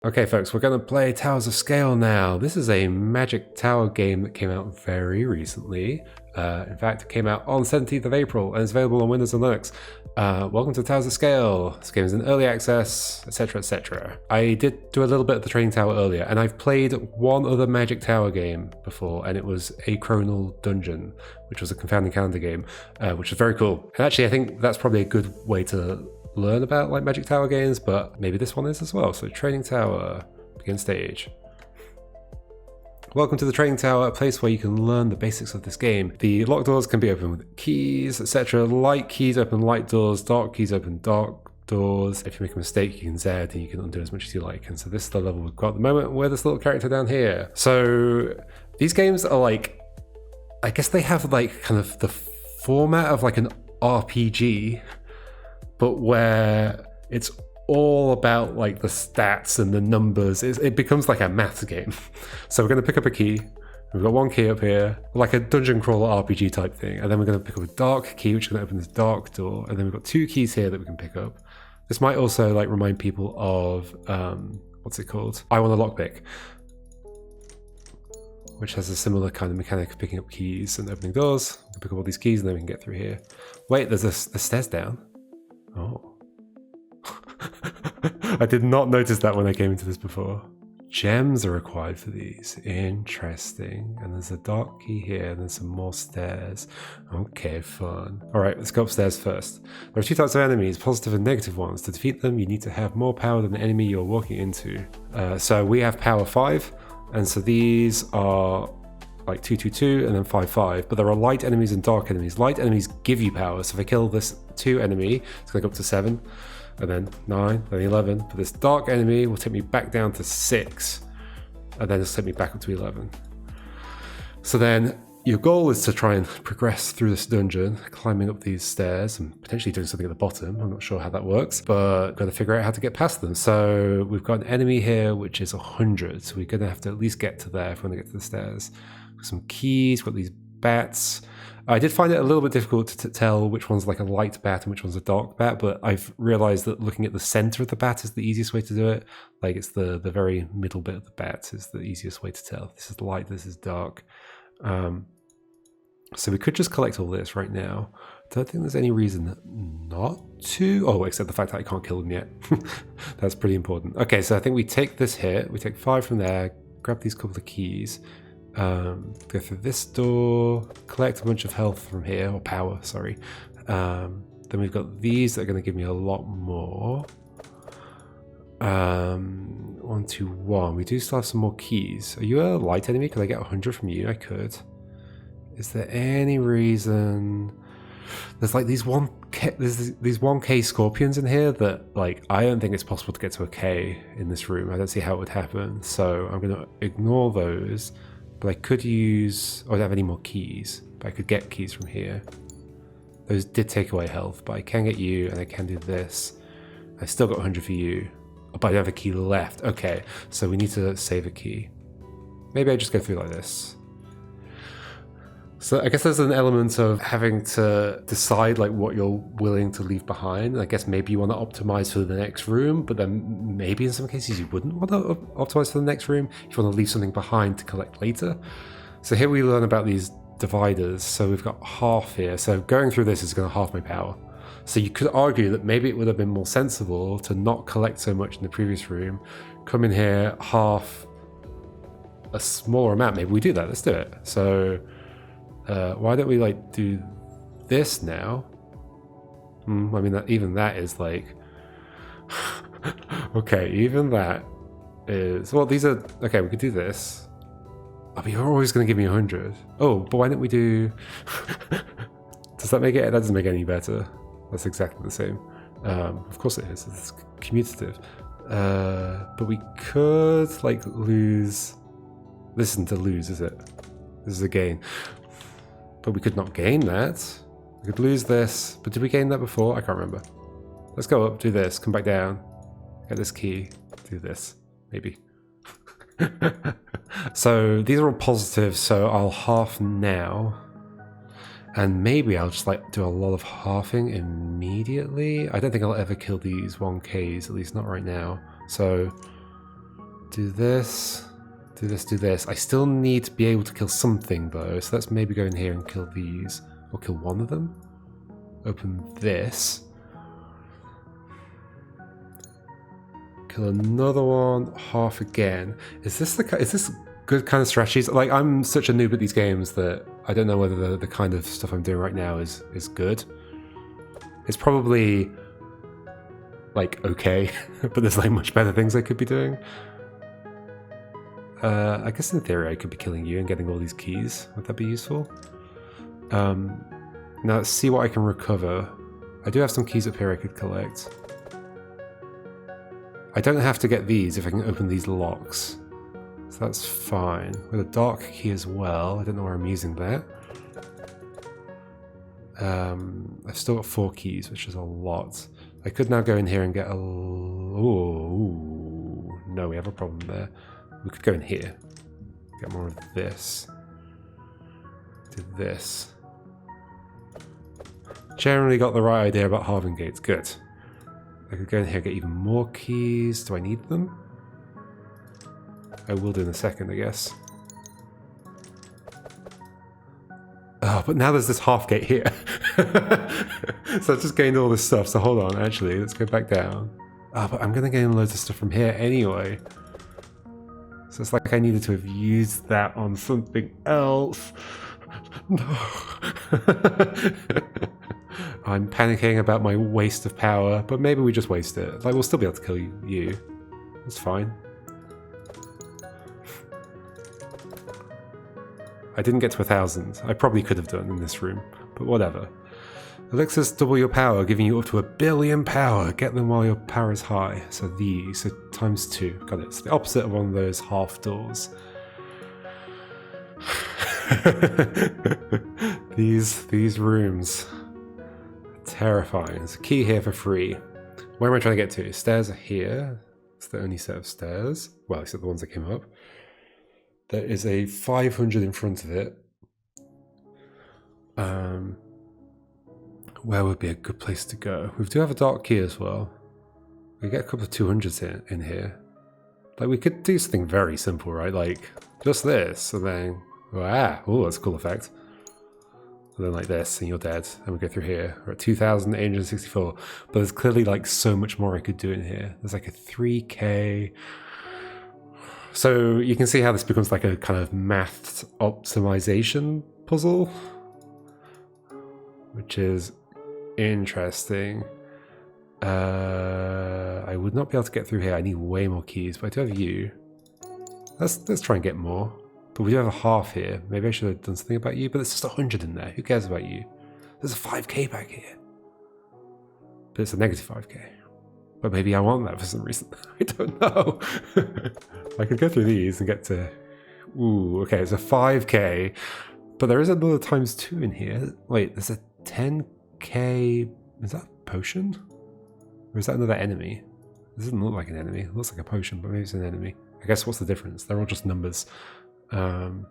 Okay folks, we're going to play Towers of Scale now. This is a Magic Tower game that came out very recently. In fact, it came out on 17th of April and is available on Windows and Linux. Welcome to Towers of Scale. This game is in early access, etc, etc. I did do a little bit of the Training Tower earlier, and I've played one other Magic Tower game before, and it was Achronal Dungeon, which was a confounding calendar game, which was very cool. And actually, I think that's probably a good way to learn about like Magic Tower games, but maybe this one is as well. So Training Tower, begin stage. Welcome to the Training Tower, a place where you can learn the basics of this game. The locked doors can be opened with keys, etc. Light keys open light doors, dark keys open dark doors. If you make a mistake, you can Z and you can undo as much as you like. And so this is the level we've got at the moment. We're this little character down here. So these games are like, I guess they have like kind of the format of like an RPG, but where it's all about like the stats and the numbers. It becomes like a maths game. So we're going to pick up a key. We've got one key up here, like a dungeon crawler RPG type thing. And then we're going to pick up a dark key, which is going to open this dark door. And then we've got two keys here that we can pick up. This might also like remind people of, what's it called? I Want a Lockpick, which has a similar kind of mechanic of picking up keys and opening doors. We can pick up all these keys and then we can get through here. Wait, there's the stairs down. Oh. I did not notice that when I came into this before. Gems are required for these. Interesting. And there's a dark key here and there's some more stairs. Okay, fun. Alright, let's go upstairs first. There are two types of enemies, positive and negative ones. To defeat them, you need to have more power than the enemy you're walking into. So we have power 5, and so these are like 2, and then 5. But there are light enemies and dark enemies. Light enemies give you power, so if I kill this 2 enemy, it's going to go up to 7, and then 9, then 11. But this dark enemy will take me back down to 6, and then it'll take me back up to 11. So then your goal is to try and progress through this dungeon, climbing up these stairs and potentially doing something at the bottom. I'm not sure how that works, but got to figure out how to get past them. So we've got an enemy here, which is 100. So we're going to have to at least get to there if we want to get to the stairs. Some keys, got these bats. I did find it a little bit difficult to tell which one's like a light bat and which one's a dark bat, but I've realized that looking at the center of the bat is the easiest way to do it. Like it's the very middle bit of the bat is the easiest way to tell. This is light, this is dark. So we could just collect all this right now. Don't think there's any reason not to. Oh, except the fact that I can't kill them yet. That's pretty important. Okay, so I think we take this hit. We take 5 from there, grab these couple of keys. Go through this door, collect a bunch of health from here, or power, sorry. Then we've got these that are going to give me a lot more. 1, 2, 1. We do still have some more keys. Are you a light enemy? Could I get 100 from you? I could. Is there any reason? There's like these 1K scorpions in here that like I don't think it's possible to get to a K in this room. I don't see how it would happen. So I'm going to ignore those. But I could use, I don't have any more keys, but I could get keys from here. Those did take away health, but I can get you and I can do this. I still got 100 for you, but I don't have a key left. Okay, so we need to save a key. Maybe I just go through like this. So I guess there's an element of having to decide like what you're willing to leave behind. I guess maybe you want to optimize for the next room, but then maybe in some cases you wouldn't want to optimize for the next room. If you want to leave something behind to collect later. So here we learn about these dividers. So we've got half here. So going through this is going to half my power. So you could argue that maybe it would have been more sensible to not collect so much in the previous room. Come in here, half a smaller amount. Maybe we do that. Let's do it. So why don't we like do this now? I mean, even that is like okay, even that is, well, these are okay. We could do this. I mean, you're always going to give me 100. Oh, but why don't we do does that make it? That doesn't make it any better. That's exactly the same. Of course it is. It's commutative. But we could like lose. This isn't a lose, is it? This is a gain. But we could not gain that. We could lose this. But did we gain that before? I can't remember. Let's go up, do this, come back down, get this key, do this, maybe. So these are all positive, so I'll half now. And maybe I'll just like do a lot of halving immediately. I don't think I'll ever kill these 1Ks, at least not right now. So Do this. Do this, do this. I still need to be able to kill something though, so let's maybe go in here and kill these. Or kill one of them. Open this. Kill another one, half again. Is this good kind of strategies? Like, I'm such a noob at these games that I don't know whether the kind of stuff I'm doing right now is good. It's probably like okay, but there's like much better things I could be doing. I guess in theory I could be killing you and getting all these keys. Would that be useful? Now let's see what I can recover. I do have some keys up here I could collect. I don't have to get these if I can open these locks. So that's fine. With a dark key as well. I don't know where I'm using that. I've still got 4 keys, which is a lot. I could now go in here and get a... Ooh, no, we have a problem there. We could go in here. Get more of this. Do this. Generally got the right idea about halving gates. Good. I could go in here and get even more keys. Do I need them? I will do in a second, I guess. Oh, but now there's this half gate here. So I've just gained all this stuff. So hold on, actually, let's go back down. Oh, but I'm going to gain loads of stuff from here anyway. So it's like I needed to have used that on something else. No. I'm panicking about my waste of power, but maybe we just waste it. Like, we'll still be able to kill you. That's fine. I didn't get to 1,000. I probably could have done in this room, but whatever. Elixirs double your power, giving you up to 1 billion power. Get them while your power is high. So these, so times 2. Got it. It's the opposite of one of those half doors. These rooms. Terrifying. There's a key here for free. Where am I trying to get to? Stairs are here. It's the only set of stairs. Well, except the ones that came up. There is a 500 in front of it. Where would be a good place to go? We do have a dark key as well. We get a couple of 200s in here. Like, we could do something very simple, right? Like, just this, and then... Oh, that's a cool effect. And then like this, and you're dead. And we go through here. We're at 2,864. But there's clearly like so much more I could do in here. There's like a 3K. So you can see how this becomes like a kind of math optimization puzzle. Which is interesting. I would not be able to get through here. I need way more keys, but I do have you. Let's try and get more. But we do have a half here. Maybe I should have done something about you, but there's just 100 in there. Who cares about you? There's a 5k back here. But it's a negative 5k. But maybe I want that for some reason. I don't know. I could go through these and get to... Ooh, okay, it's a 5k. But there is another times 2 in here. Wait, there's a 10k... Is that a potion? Or is that another enemy? This doesn't look like an enemy. It looks like a potion, but maybe it's an enemy. I guess what's the difference? They're all just numbers. I've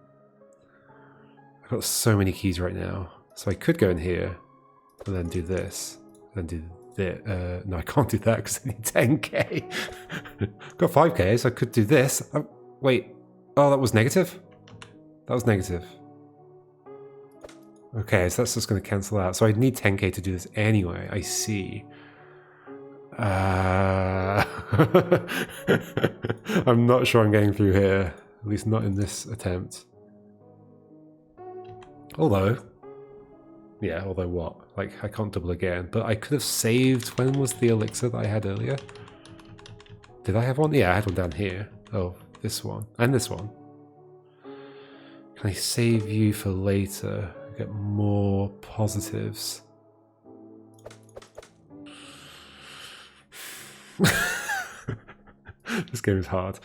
got so many keys right now. So I could go in here and then do this. And then do this. No, I can't do that because I need 10k. Got 5k, so I could do this. Oh, wait. Oh, that was negative? That was negative. Okay, so that's just going to cancel out. So I'd need 10k to do this anyway. I see. I'm not sure I'm getting through here. At least not in this attempt. Although what? Like, I can't double again. But I could have saved... When was the elixir that I had earlier? Did I have one? Yeah, I had one down here. Oh, this one. And this one. Can I save you for later? Get more positives. This game is hard.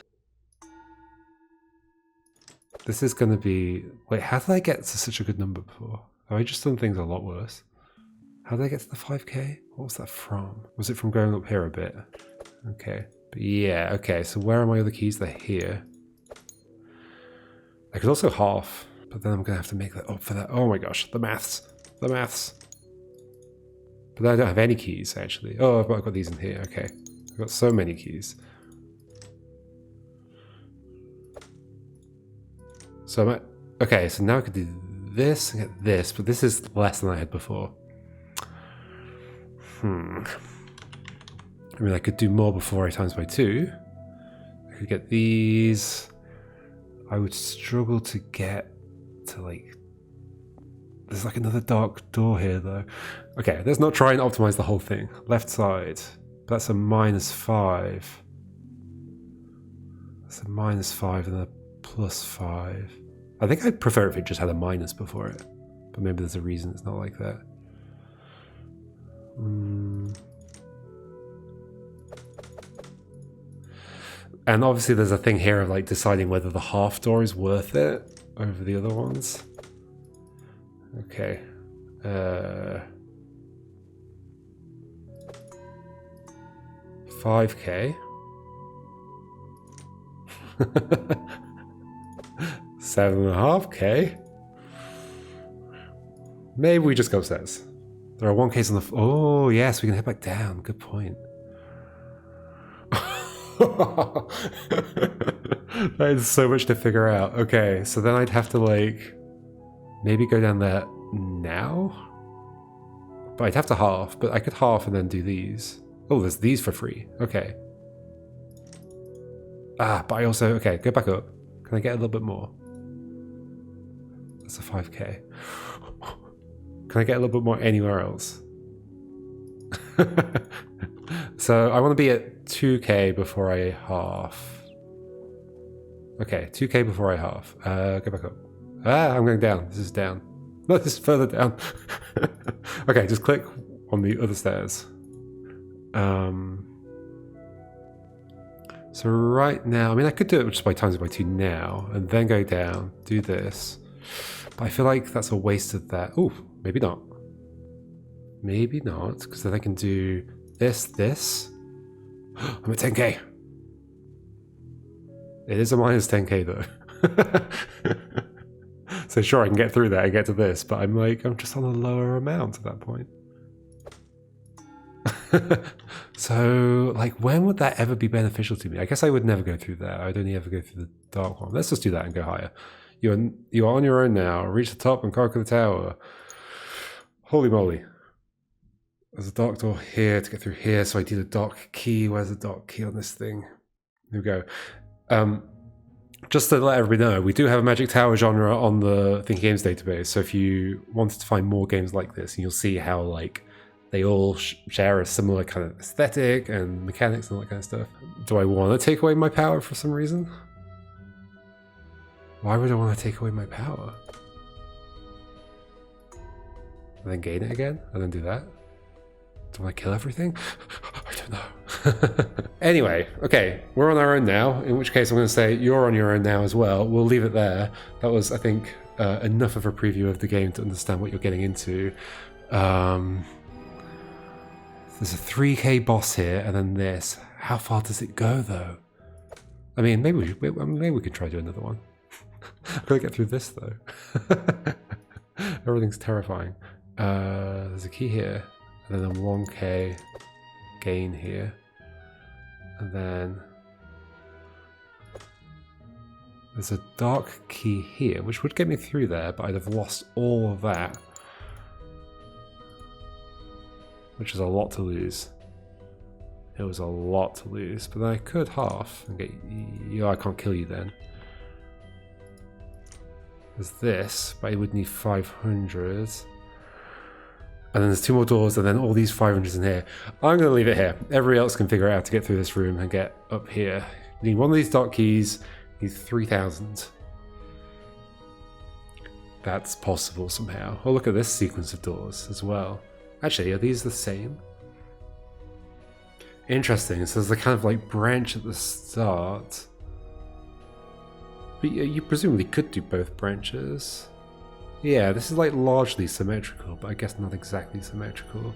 This is going to be... Wait, how did I get to such a good number before? Have I just done things a lot worse? How did I get to the 5k? What was that from? Was it from going up here a bit? Okay. But yeah, okay. So where are my other keys? They're here. I could also half, but then I'm going to have to make that up for that. Oh my gosh, the maths. The maths. But then I don't have any keys, actually. Oh, I've got these in here. Okay. I've got so many keys. So I'm at, okay, so now I could do this and get this, but this is less than I had before. I mean, I could do more before I times by 2. I could get these. I would struggle to get to like... There's like another dark door here though. Okay, let's not try and optimize the whole thing. Left side. That's a -5. That's a -5 and a +5. I think I'd prefer if it just had a minus before it. But maybe there's a reason it's not like that. And obviously there's a thing here of like deciding whether the half door is worth it over the other ones. Okay. 5k. 7.5k. Maybe we just go upstairs. There are 1Ks on the... Oh, yes, we can head back down. Good point. That is so much to figure out. Okay, so then I'd have to, like, maybe go down there now? But I'd have to half, but I could half and then do these. Oh, there's these for free. Okay. Ah, but I also... Okay, go back up. Can I get a little bit more? That's a 5k. Can I get a little bit more anywhere else? So I want to be at 2k before I half. Okay, 2k before I half. Go back up. Ah, I'm going down. This is down. No, this is further down. Okay, just click on the other stairs. So right now, I mean, I could do it just by times it by 2 now, and then go down, do this. But I feel like that's a waste of that. Oh, maybe not. Maybe not, because then I can do this. I'm at 10k. It is a -10k though. So sure, I can get through that and get to this, but I'm just on a lower amount at that point. So, like, when would that ever be beneficial to me? I guess I would never go through that. I'd only ever go through the dark one. Let's just do that and go higher. You are on your own now. Reach the top and conquer the tower. Holy moly. There's a dark door here to get through here, so I need a dark key. Where's the dark key on this thing? Here we go. Just to let everybody know, we do have a Magic Tower genre on the Thinky Games database, so if you wanted to find more games like this, you'll see how, like, they all share a similar kind of aesthetic and mechanics and all that kind of stuff. Do I want to take away my power for some reason? Why would I want to take away my power? And then gain it again? And then do that? Do I want to kill everything? I don't know. Anyway, okay, we're on our own now, in which case I'm going to say you're on your own now as well. We'll leave it there. That was, I think, enough of a preview of the game to understand what you're getting into. There's a 3k boss here, and then this. How far does it go, though? I mean, maybe we could try to do another one. I've got to get through this, though. Everything's terrifying. There's a key here, and then a 1k gain here. And then there's a dark key here, which would get me through there, but I'd have lost all of that. Which is a lot to lose. It was a lot to lose, but then I could half and get you. I can't kill you then. There's this, but I would need 500. And then there's 2 more doors, and then all these 500s in here. I'm going to leave it here. Everybody else can figure out how to get through this room and get up here. You need one of these dark keys. You need 3,000. That's possible somehow. Oh, look at this sequence of doors as well. Actually, are these the same? Interesting. So there's a kind of like branch at the start. But you presumably could do both branches. Yeah, this is like largely symmetrical, but I guess not exactly symmetrical.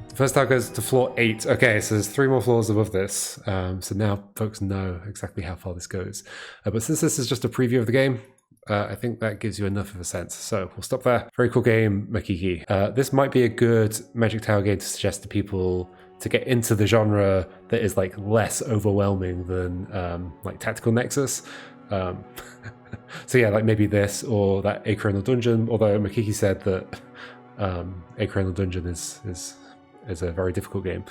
The first tower goes to floor 8. Okay, so there's 3 more floors above this. So now folks know exactly how far this goes. But since this is just a preview of the game, I think that gives you enough of a sense. So we'll stop there. Very cool game, Makiki. This might be a good Magic Tower game to suggest to people to get into the genre that is like less overwhelming than like Tactical Nexus. So yeah, like maybe this or that Achronal Dungeon, although Makiki said that Achronal Dungeon is a very difficult game.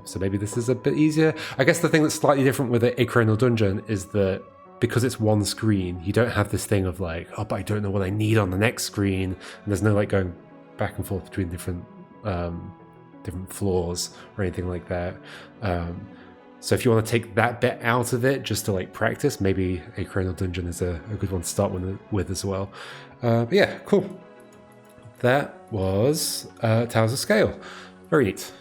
So maybe this is a bit easier. I guess the thing that's slightly different with the Achronal Dungeon is that because it's one screen, you don't have this thing of like, oh, but I don't know what I need on the next screen, and there's no like going back and forth between different floors or anything like that. So if you want to take that bit out of it just to like practice, maybe Achronal Dungeon is a good one to start with as well. But yeah, cool. That was Towers of Scale. Very neat.